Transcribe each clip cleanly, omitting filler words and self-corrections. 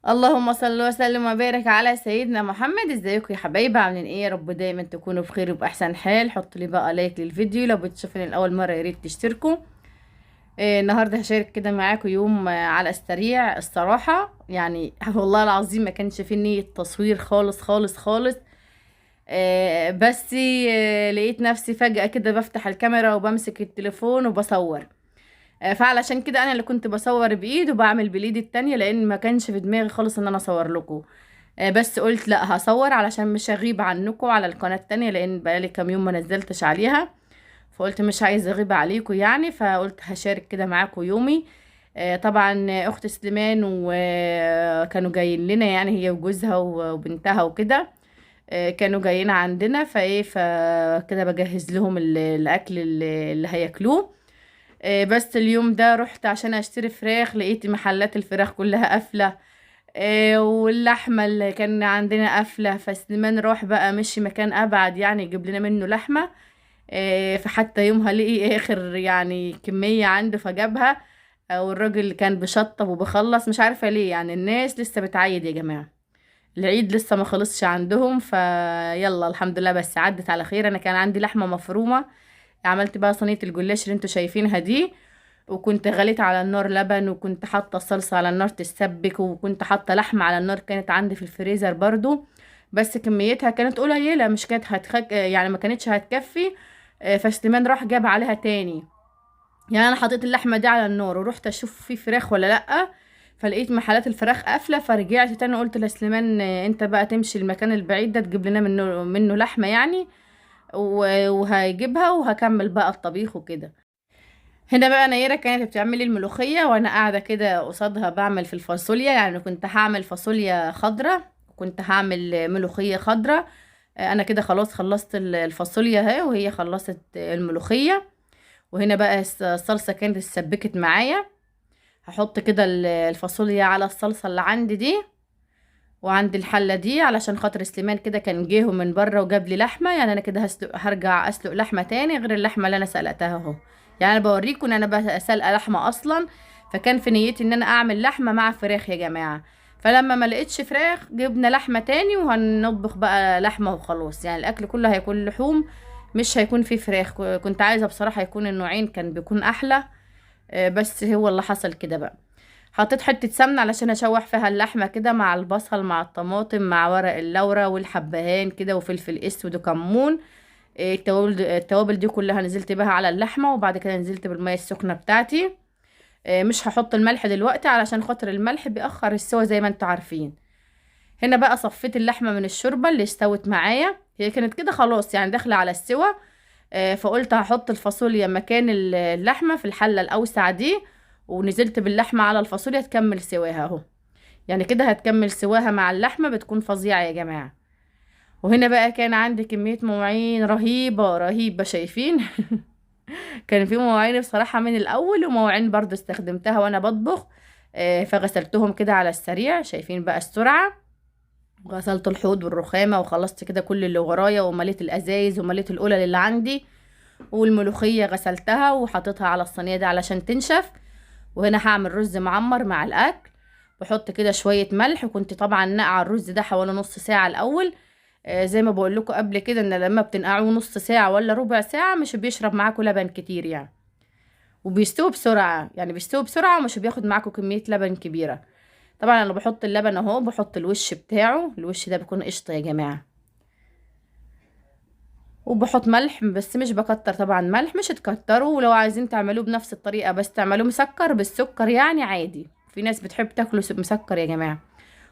اللهم صل وسلم وبارك على سيدنا محمد. ازيكم يا حبايبي؟ عاملين ايه؟ يا رب دايما تكونوا بخير وباحسن حال. حطوا لي بقى لايك للفيديو، لو بتشوفوني لاول مره يا ريت تشتركوا. النهارده هشارك كده معاكم يوم على السريع الصراحه، يعني والله العظيم ما كانش في نيه تصوير خالص خالص خالص. بس لقيت نفسي فجأة كده بفتح الكاميرا وبمسك التليفون وبصور. فعلشان كده انا اللي كنت بصور بايد وبعمل بالايد التانية، لان ما كانش في دماغي خالص ان انا اصور لكم. بس قلت لا هصور علشان مش هغيب عنكم على القناة التانية، لان بقالي كام يوم ما نزلتش عليها. فقلت مش عايزة اغيب عليكم يعني، فقلت هشارك كده معاكم يومي. طبعا اخت سليمان وكانوا جايين لنا، يعني هي وجوزها وبنتها وكده. كانوا جايين عندنا فايه، فكده بجهز لهم الاكل اللي هياكلوه. بس اليوم ده رحت عشان اشتري فراخ، لقيت محلات الفراخ كلها قافلة. واللحمة اللي كان عندنا قافلة، فسليمان راح بقى مشي مكان ابعد يعني يجيب لنا منه لحمة. فحتى يومها لقي اخر يعني كمية عنده فجابها. والراجل اللي كان بشطب وبخلص مش عارفة ليه، يعني الناس لسه بتعيد يا جماعة. العيد لسه ما خلصش عندهم، فيلا الحمد لله بس عدت على خير. انا كان عندي لحمة مفرومة، عملت بقى صينية الجلاش اللي انتوا شايفينها دي. وكنت غليت على النار لبن، وكنت حاطه الصلصه على النار تتسبك، وكنت حاطه لحمه على النار كانت عندي في الفريزر برضو. بس كميتها كانت قليله، مش كانت يعني ما كانتش هتكفي. فسليمان راح جاب عليها تاني. يعني انا حطيت اللحمه دي على النار ورحت اشوف في فراخ ولا لا. فلقيت محلات الفراخ قافله، فرجعت تاني قلت لسليمان انت بقى تمشي المكان البعيد ده تجيب لنا منه لحمه يعني. وهجيبها وهكمل بقى الطبيخ وكده. هنا بقى نيرة كانت بتعملي الملوخية، وانا قاعدة كده قصادها بعمل في الفاصوليا، يعني كنت هعمل فاصوليا خضرة وكنت هعمل ملوخية خضرة. انا كده خلاص خلصت الفاصوليا اهي، وهي خلصت الملوخية. وهنا بقى الصلصة كانت اتسبكت معايا. هحط كده الفاصوليا على الصلصة اللي عندي دي، وعندي الحلة دي علشان خاطر سليمان كده كان جه من بره وجاب لي لحمة. يعني انا كده هرجع اسلق لحمة تاني غير اللحمة اللي انا سلقتها اهو. يعني انا بوريكم ان انا سلقة لحمة اصلا. فكان في نيتي ان انا اعمل لحمة مع فراخ يا جماعة. فلما ما لقيتش فراخ جبنا لحمة تاني، وهنطبخ بقى لحمة وخلاص. يعني الاكل كله هيكون لحوم، مش هيكون فيه فراخ. كنت عايزة بصراحة يكون النوعين، كان بيكون احلى. بس هو اللي حصل كده بقى. حطيت حتة سمنة علشان اشوح فيها اللحمة كده مع البصل مع الطماطم مع ورق اللورة والحبهان كده وفلفل اسود وكمون. التوابل دي كلها نزلت بها على اللحمة، وبعد كده نزلت بالمية السخنة بتاعتي. مش هحط الملح دلوقتي علشان خاطر الملح بيأخر السوا زي ما انتوا عارفين. هنا بقى صفيت اللحمة من الشوربة اللي استوت معايا، هي كانت كده خلاص يعني داخلة على السوا. فقلت هحط الفاصوليا مكان اللحمة في الحلة الأوسع دي. ونزلت باللحمة على الفاصوليا تكمل سواها اهو. يعني كده هتكمل سواها مع اللحمة، بتكون فظيعة يا جماعة. وهنا بقى كان عندي كمية مواعين رهيبة رهيبة شايفين. كان في مواعين بصراحة من الأول، ومواعين برضو استخدمتها وأنا بطبخ. فغسلتهم كده على السريع، شايفين بقى السرعة. غسلت الحوض والرخامة وخلصت كده كل اللي ورايا، ومليت الأزايز ومليت القلل اللي عندي. والملوخية غسلتها وحطيتها على الصينية دي علشان تنشف. وهنا هعمل رز معمر مع الأكل. بحط كده شوية ملح، وكنت طبعا نقع الرز ده حوالي نص ساعة الأول. زي ما بقول لكم قبل كده ان لما بتنقعوه نص ساعة ولا ربع ساعة مش بيشرب معاكم لبن كتير يعني. وبيستوي بسرعة، يعني بيستوي بسرعة ومش بياخد معاكم كمية لبن كبيرة. طبعا انا بحط اللبن اهو، بحط الوش بتاعه، الوش ده بيكون قشطة يا جماعة. وبحط ملح بس مش بكتر طبعا، ملح مش تكتروا، ولو عايزين تعملوه بنفس الطريقة بس تعملوه مسكر بالسكر يعني عادي، في ناس بتحب تاكله مسكر يا جماعة.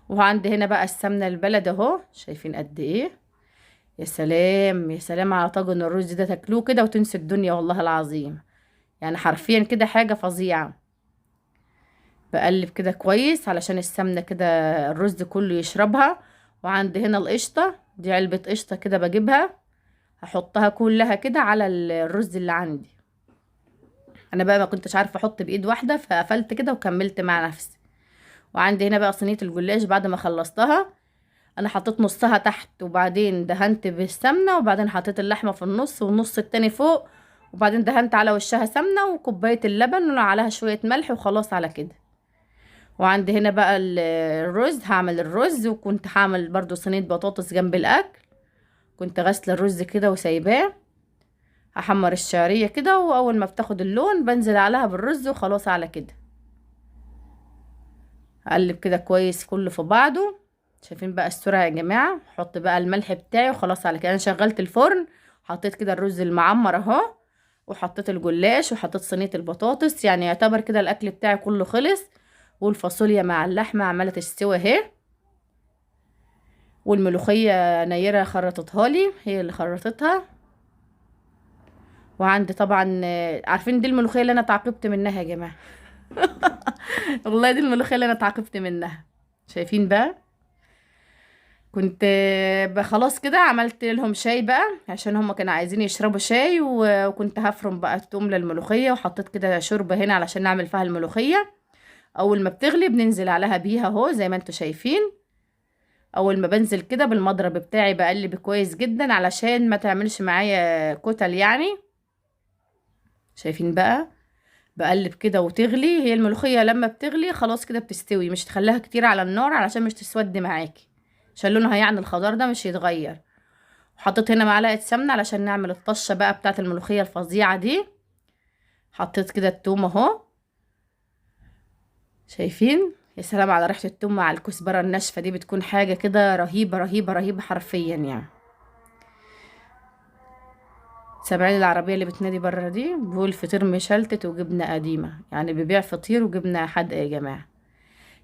وعندي هنا بقى السمنة البلد اهو، شايفين قد ايه. يا سلام يا سلام على طاجن الرز ده، تاكلوه كده وتنسوا الدنيا والله العظيم. يعني حرفيا كده حاجة فظيعة. بقلب كده كويس علشان السمنة كده الرز كله يشربها. وعندي هنا القشطة دي، علبة قشطة كده بجيبها. هحطها كلها كده على الرز اللي عندي. انا بقى ما كنتش عارفة احط بايد واحدة، فقفلت كده وكملت مع نفسي. وعندي هنا بقى صينية الجلاش بعد ما خلصتها. انا حطيت نصها تحت، وبعدين دهنت بالسمنة، وبعدين حطيت اللحمة في النص والنص التاني فوق. وبعدين دهنت على وشها سمنة وكوباية اللبن وعليها شوية ملح، وخلاص على كده. وعندي هنا بقى الرز، هعمل الرز، وكنت هعمل برضو صينية بطاطس جنب الاكل. كنت غسله الرز كده وسايباه. هحمر الشعرية كده، واول ما بتاخد اللون بنزل عليها بالرز، وخلاص على كده. اقلب كده كويس كله في بعضه. شايفين بقى السرعة يا جماعة؟ احط بقى الملح بتاعي، وخلاص على كده. انا شغلت الفرن، حطيت كده الرز المعمر اهو، وحطيت الجلاش، وحطيت صينية البطاطس. يعني يعتبر كده الاكل بتاعي كله خلص. والفاصوليا مع اللحمة عمالة تستوي اهي. والملوخية نيرة خرطتها لي، هي اللي خرطتها. وعندي طبعا عارفين دي الملوخية اللي انا تعاقبت منها يا جماعة. والله دي الملوخية اللي انا تعاقبت منها. شايفين بقى؟ كنت خلاص كده عملت لهم شاي بقى، عشان هم كانوا عايزين يشربوا شاي، وكنت هفرم بقى التوم للملوخية، وحطيت كده شوربة هنا علشان نعمل فيها الملوخية. اول ما بتغلي بننزل عليها بيها اهو زي ما انتوا شايفين. اول ما بنزل كده بالمضرب بتاعي بقلب كويس جدا علشان ما تعملش معايا كتل يعني. شايفين بقى؟ بقلب كده وتغلي. هي الملوخية لما بتغلي خلاص كده بتستوي، مش تخليها كتير على النار علشان مش تسود معاكي، عشان لونها يعني الخضار ده مش يتغير. وحطيت هنا معلقة سمنة علشان نعمل الطشة بقى بتاعت الملوخية الفظيعة دي. حطيت كده التوم اهو. شايفين؟ يا سلام على ريحة التوم مع الكزبرة الناشفة دي، بتكون حاجة كده رهيبة رهيبة رهيبة حرفيا يعني. سامعين العربية اللي بتنادي بره دي؟ بيقول فطير مشلتت وجبنة قديمة، يعني بيبيع فطير وجبنة حادقة يا جماعة.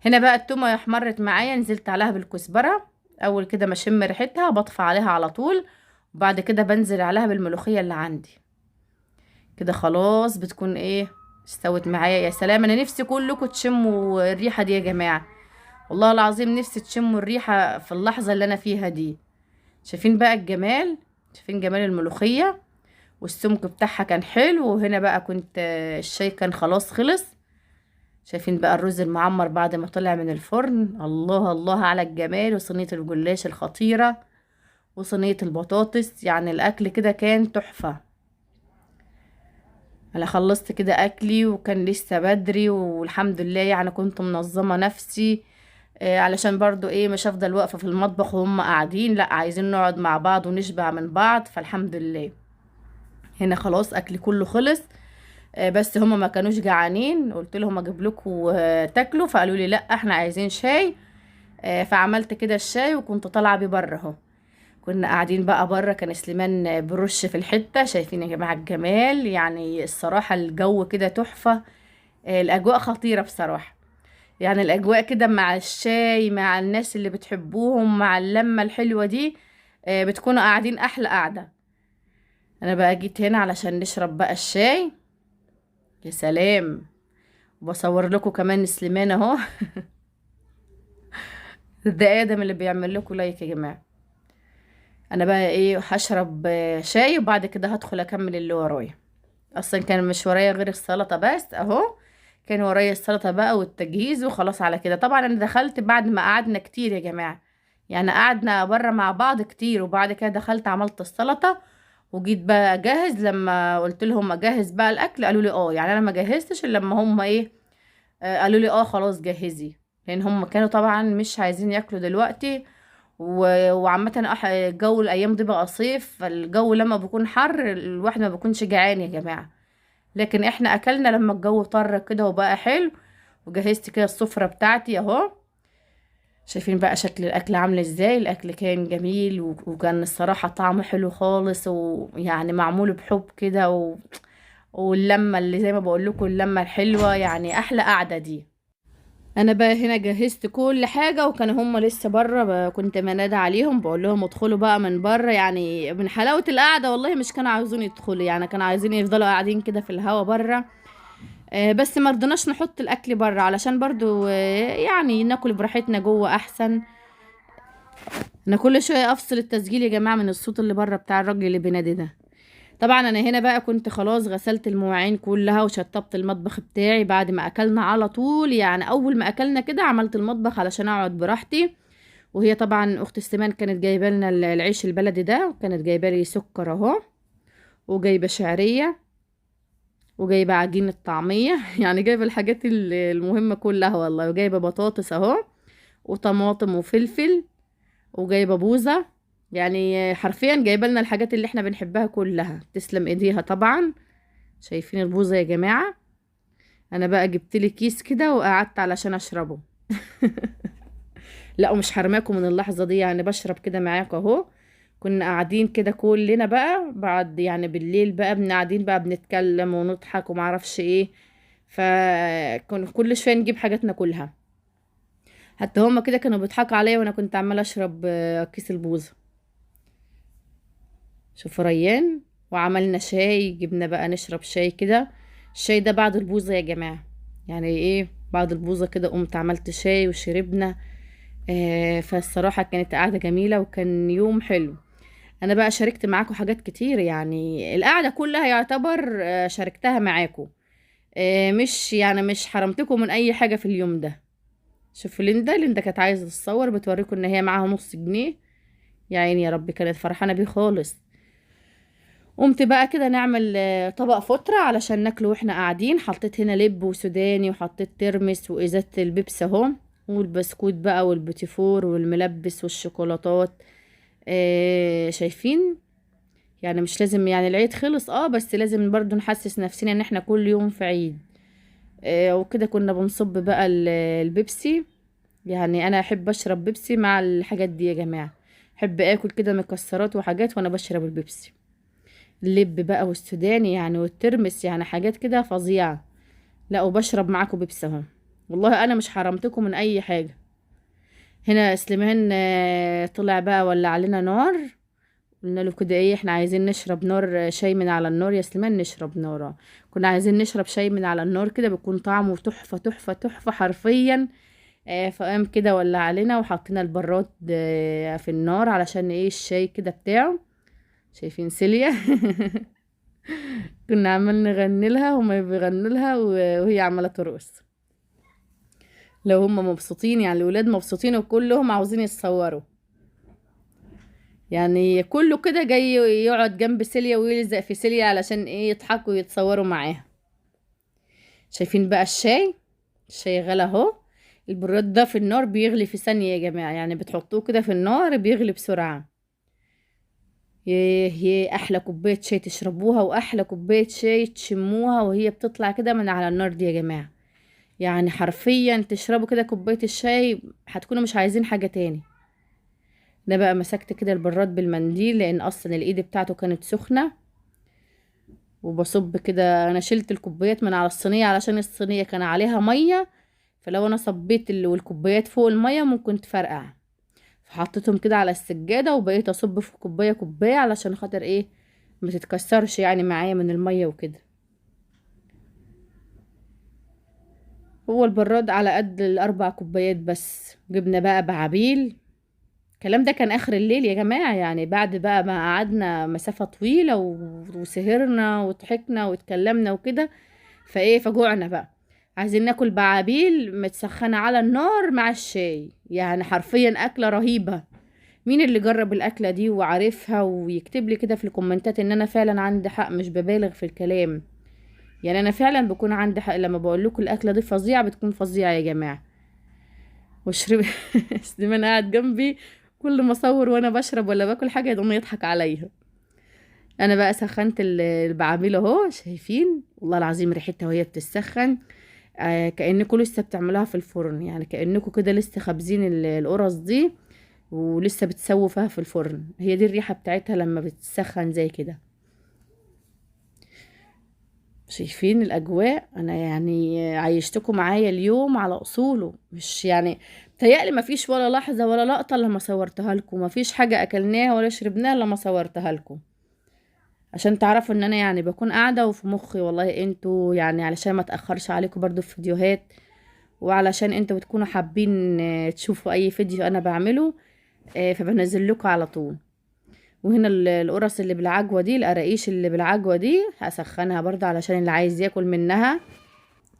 هنا بقى التومة احمرت معايا، نزلت عليها بالكزبرة. اول كده ما اشم ريحتها بطفي عليها على طول. وبعد كده بنزل عليها بالملوخية اللي عندي. كده خلاص بتكون ايه، استوت معايا. يا سلام، انا نفسي كلكم تشموا الريحة دي يا جماعة. والله العظيم نفسي تشموا الريحة في اللحظة اللي انا فيها دي. شايفين بقى الجمال؟ شايفين جمال الملوخية؟ والسمك بتاعها كان حلو. وهنا بقى كنت الشاي كان خلاص خلص. شايفين بقى الرز المعمر بعد ما طلع من الفرن؟ الله الله على الجمال. وصينية الجلاش الخطيرة، وصينية البطاطس. يعني الاكل كده كان تحفة. انا خلصت كده اكلي، وكان لسه بدري والحمد لله. يعني كنت منظمة نفسي علشان برضو ايه مش هفضل واقفة في المطبخ وهم قاعدين، لا عايزين نقعد مع بعض ونشبع من بعض. فالحمد لله. هنا خلاص اكلي كله خلص. بس هما ما كانوش جعانين. قلت لهم اجيب لكم تاكلوا، فقالوا لي لا احنا عايزين شاي. فعملت كده الشاي، وكنت طالعه بيه بره اهو. كنا قاعدين بقى بره، كان سليمان برش في الحته. شايفين يا جماعه الجمال؟ يعني الصراحه الجو كده تحفه. الاجواء خطيره بصراحه. يعني الاجواء كده مع الشاي، مع الناس اللي بتحبوهم، مع اللمه الحلوه دي. بتكونوا قاعدين احلى قعده. انا بقى جيت هنا علشان نشرب بقى الشاي. يا سلام. بصور لكم كمان سليمان اهو. ده ادم اللي بيعمل لكم لايك يا جماعه. انا بقى ايه هشرب شاي، وبعد كده هدخل اكمل اللي ورايا. اصلا كان مش ورايا غير السلطه بس اهو. كان ورايا السلطه بقى والتجهيز، وخلاص على كده. طبعا انا دخلت بعد ما قعدنا كتير يا جماعه. يعني قعدنا بره مع بعض كتير، وبعد كده دخلت عملت السلطه. وجيت بقى اجهز. لما قلت لهم اجهز بقى الاكل قالوا لي اه. يعني انا ما جهزتش الا لما هم ايه قالوا لي اه خلاص جهزي. لان هم كانوا طبعا مش عايزين ياكلوا دلوقتي. وعامة الجو الايام دي بقى صيف، فالجو لما بيكون حر الواحد ما بيكونش جعان يا جماعة. لكن احنا اكلنا لما الجو طر كده وبقى حلو. وجهزت كده السفرة بتاعتي اهو. شايفين بقى شكل الاكل عامل ازاي؟ الاكل كان جميل، وكان الصراحة طعمه حلو خالص، ويعني معمول بحب كده واللمة اللي زي ما بقول لكم، اللمة الحلوة يعني احلى قعدة دي. انا بقى هنا جهزت كل حاجة، وكانوا هم لسه بره. كنت منادى عليهم بقول لهم ادخلوا بقى من بره. يعني من حلاوة القعدة والله مش كانوا عاوزين يدخلوا، يعني كانوا عايزين يفضلوا قاعدين كده في الهوا بره. بس ما رضناش نحط الاكل بره علشان برضو يعني ناكل براحتنا جوه احسن. انا كل شوية افصل التسجيل يا جماعة من الصوت اللي بره بتاع الراجل اللي بينادي ده. طبعا انا هنا بقى كنت خلاص غسلت المواعين كلها وشطبت المطبخ بتاعي بعد ما اكلنا على طول. يعني اول ما اكلنا كده عملت المطبخ علشان اقعد براحتي. وهي طبعا اخت السمان كانت جايبه لنا العيش البلدي ده، وكانت جايبه لي سكر اهو، وجايبه شعريه. وجايبه عجين الطعميه يعني جايبه الحاجات المهمه كلها والله. وجايبه بطاطس اهو، وطماطم وفلفل، وجايبه بوزه. يعني حرفيا جايبه لنا الحاجات اللي احنا بنحبها كلها، تسلم ايديها طبعا. شايفين البوزه يا جماعه؟ انا بقى جبت لي كيس كده وقعدت علشان اشربه. لا ومش حرماكم من اللحظه دي، يعني بشرب كده معاكم اهو. كنا قاعدين كده كلنا بقى بعد يعني بالليل بقى قاعدين بقى بنتكلم ونضحك ومعرفش ايه. فكنا كل شويه نجيب حاجات ناكلها. حتى هما كده كانوا بيضحكوا عليا وانا كنت عماله اشرب كيس البوظه. شوف ريان. وعملنا شاي، جبنا بقى نشرب شاي كده. الشاي ده بعد البوظه يا جماعه. يعني ايه بعد البوظه كده قمت عملت شاي وشربنا. فالصراحه كانت قعده جميله وكان يوم حلو. انا بقى شاركت معاكم حاجات كتير، يعني القعده كلها يعتبر شاركتها معاكم. مش يعني مش حرمتكم من اي حاجه في اليوم ده. شوف ليندا كانت عايزه تتصور، بتوريكم ان هي معاها نص جنيه. يا عيني يا رب، كانت فرحانه بيه خالص. قمت بقى كده نعمل طبق فترة علشان ناكله واحنا قاعدين. حطيت هنا لب وسوداني، وحطيت ترمس وازازة البيبس اهو، والبسكوت بقى والبوتيفور والملبس والشوكولاتات. شايفين؟ يعني مش لازم يعني العيد خلص بس لازم برضو نحسس نفسنا ان احنا كل يوم في عيد. وكده كنا بنصب بقى البيبسي. يعني انا احب اشرب بيبسي مع الحاجات دي يا جماعة. احب اكل كده مكسرات وحاجات وانا بشرب البيبسي. اللب بقى والسوداني يعني والترمس، يعني حاجات كده فظيعة. لا وبشرب معاكم بيبسي اهو. والله انا مش حرمتكم من اي حاجة. هنا سليمان طلع بقى ولع علينا نار. قلنا له كده ايه، احنا عايزين نشرب نار شاي من على النار يا سليمان، نشرب نار. كنا عايزين نشرب شاي من على النار كده، بيكون طعمه تحفة تحفة تحفة حرفيا. فقام كده ولع علينا وحطينا البراد في النار علشان ايه الشاي كده بتاعه. شايفين سيليا؟ كنا عمال نغني لها وما بيغنوا لها وهي عمالة ترقص. لو هم مبسوطين يعني الولاد مبسوطين وكلهم عاوزين يتصوروا. يعني كله كده جاي يقعد جنب سيليا ويلزق في سيليا علشان ايه يضحكوا ويتصوروا معاها. شايفين بقى الشاي؟ الشاي غلى اهو. البراد ده في النار بيغلي في ثانية يا جماعة، يعني بتحطوه كده في النار بيغلي بسرعة. يه احلى كوباية شاي تشربوها، واحلى كوباية شاي تشموها وهي بتطلع كده من على النار دي يا جماعة. يعني حرفيا تشربوا كده كوباية الشاي هتكونوا مش عايزين حاجة تاني. ده بقى مسكت كده البراد بالمنديل لان اصلا الايد بتاعته كانت سخنة. وبصب كده، انا شلت الكوبايات من على الصينية علشان الصينية كان عليها مية. فلو انا صبيت والكوبايات فوق المية ممكن تفرقع. فحطيتهم كده على السجادة وبقيت اصب في كوباية كوباية علشان خاطر ايه ما تتكسرش يعني معايا من المية وكده. هو البراد على قد الاربع كوبايات بس. جبنا بقى بعابيل. الكلام ده كان اخر الليل يا جماعة، يعني بعد بقى ما قعدنا مسافة طويلة وسهرنا وضحكنا واتكلمنا وكده. فايه فجوعنا بقى. عايزين ناكل بعابيل متسخنة على النار مع الشاي، يعني حرفيا اكلة رهيبة. مين اللي جرب الاكلة دي وعارفها ويكتب لي كده في الكومنتات ان انا فعلا عندي حق، مش ببالغ في الكلام. يعني انا فعلا بكون عندي حق لما بقول لكم الاكلة دي فظيعة، بتكون فظيعة يا جماعة. واشرب. سليمان قاعد جنبي، كل ما اصور وانا بشرب ولا باكل حاجه يقوم يضحك عليا. انا بقى سخنت البعاميل اهو. شايفين؟ والله العظيم ريحتها وهي بتسخن كأنكم لسه بتعملوها في الفرن، يعني كأنكم كده لسه خابزين القرص دي ولسه بتسووا فيها في الفرن. هي دي الريحه بتاعتها لما بتسخن زي كده. شايفين الاجواء؟ انا يعني عايشتكم معايا اليوم على اصوله، مش يعني متهيألي ما فيش ولا لحظة ولا لقطة لما صورتها لكم، ما فيش حاجة اكلناها ولا شربناها لما صورتها لكم. عشان تعرفوا ان انا يعني بكون قاعدة وفي مخي والله انتوا، يعني علشان ما تأخرش عليكم برضو في فيديوهات، وعلشان انتوا بتكونوا حابين تشوفوا اي فيديو انا بعمله. فبنزل لكم على طول. وهنا القرص اللي بالعجوة دي، القراقيش اللي بالعجوة دي هسخنها برضه علشان اللي عايز ياكل منها.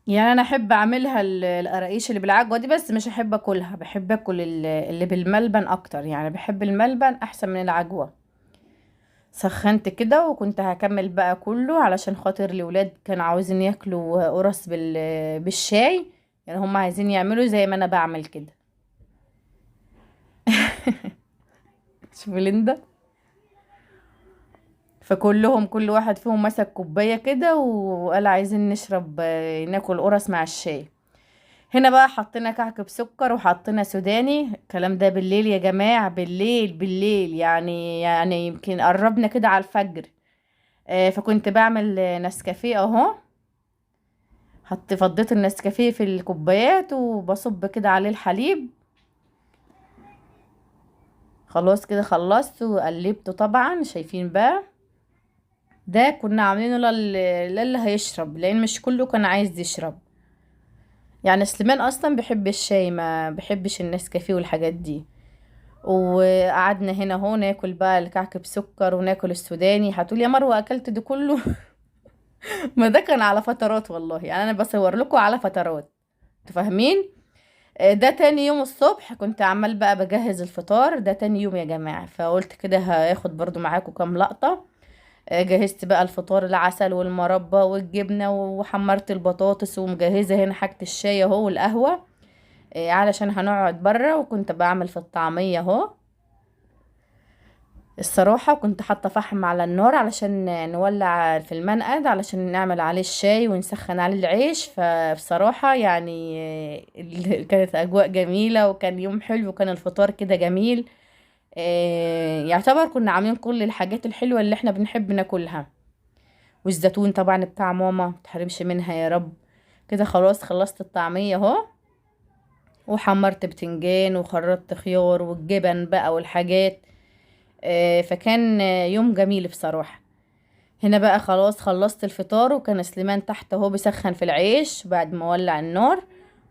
يعني انا احب اعملها القراقيش اللي بالعجوة دي، بس مش احب اكلها، بحب اكل اللي بالملبن اكتر، يعني بحب الملبن احسن من العجوة. سخنت كده وكنت هكمل بقى كله علشان خاطر الولاد كانوا عاوزين ياكلوا قرص بالشاي. يعني هم عايزين يعملوا زي ما انا بعمل كده. شوف ليندا. فكلهم كل واحد فيهم مسك كوباية كده وقال عايزين نشرب ناكل قرص مع الشاي. هنا بقى حطينا كعك بسكر وحطينا سوداني. الكلام ده بالليل يا جماعة، بالليل بالليل يعني يمكن قربنا كده على الفجر. فكنت بعمل نسكافيه اهو. فضيت النسكافيه في الكوبايات وبصب كده عليه الحليب. خلاص كده خلصت وقلبته طبعا، شايفين بقى. ده كنا عاملينه للي هيشرب، لان مش كله كان عايز يشرب. يعني سليمان اصلا بيحب الشاي، ما بيحبش النسكافيه والحاجات دي. وقعدنا هنا اهو ناكل بقى الكعك بسكر وناكل السوداني. هتقولي يا مروه اكلت ده كله؟ ما ده كان على فترات والله، يعني انا بصور لكم على فترات، تفهمين. ده تاني يوم الصبح كنت عمال بقى بجهز الفطار. ده تاني يوم يا جماعة، فقلت كده هاخد برضو معاكم كام لقطة. جهزت بقى الفطار، العسل والمربى والجبنة، وحمرت البطاطس، ومجهزة هنا حاجة الشاي اهو والقهوة. علشان هنقعد برا. وكنت بعمل في الطعمية اهو الصراحة. كنت حاطة فحم على النار علشان نولع في المنقد علشان نعمل عليه الشاي ونسخن عليه العيش. فبصراحة يعني كانت أجواء جميلة وكان يوم حلو وكان الفطار كده جميل. يعتبر كنا عاملين كل الحاجات الحلوة اللي احنا بنحب ناكلها. والزيتون طبعا بتاع ماما متحرمش منها يا رب. كده خلاص خلصت الطعمية اهو. وحمرت بتنجان وخرطت خيار والجبن بقى والحاجات. فكان يوم جميل بصراحة. هنا بقى خلاص خلصت الفطار، وكان سليمان تحت اهو بيسخن في العيش بعد ما ولع النار.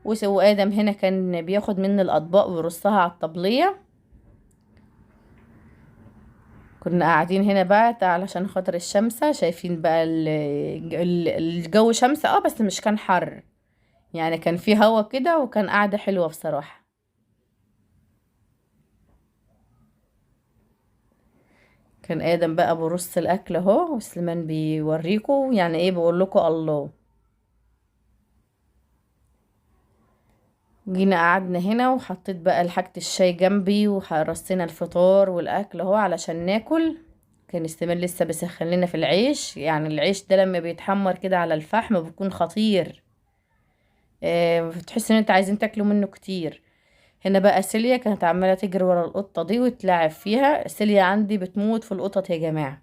وآدم هنا كان بياخد من الأطباق ويرصها على الطبلية. كنا قاعدين هنا بقى علشان خاطر الشمسة. شايفين بقى الجو شمس بس مش كان حر. يعني كان في هوا كده وكان قاعدة حلوة بصراحة. كان آدم بقى برص الأكل اهو، وسليمان بيوريكم يعني ايه، بقول لكم الله. جينا قعدنا هنا وحطيت بقى حاجة الشاي جنبي ورصينا الفطار والاكل اهو علشان ناكل. كان استمر لسه بيسخن لنا في العيش. يعني العيش ده لما بيتحمر كده على الفحم بيكون خطير. بتحس ان انت عايزين تاكلوا منه كتير. هنا بقى سيليا كانت عمالة تجري ورا القطة دي وتلعب فيها. سيليا عندي بتموت في القطط يا جماعة.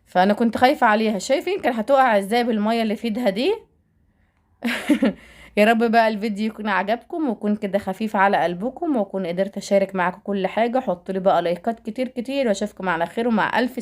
فانا كنت خايفة عليها. شايفين كان هتقع ازاي بالمية اللي في ايدها دي. يا رب بقى الفيديو يكون عجبكم ويكون كده خفيف على قلبكم، واكون قدرت اشارك معاكم كل حاجة. حطوا لي بقى لايكات كتير كتير، واشوفكم على خير ومع الف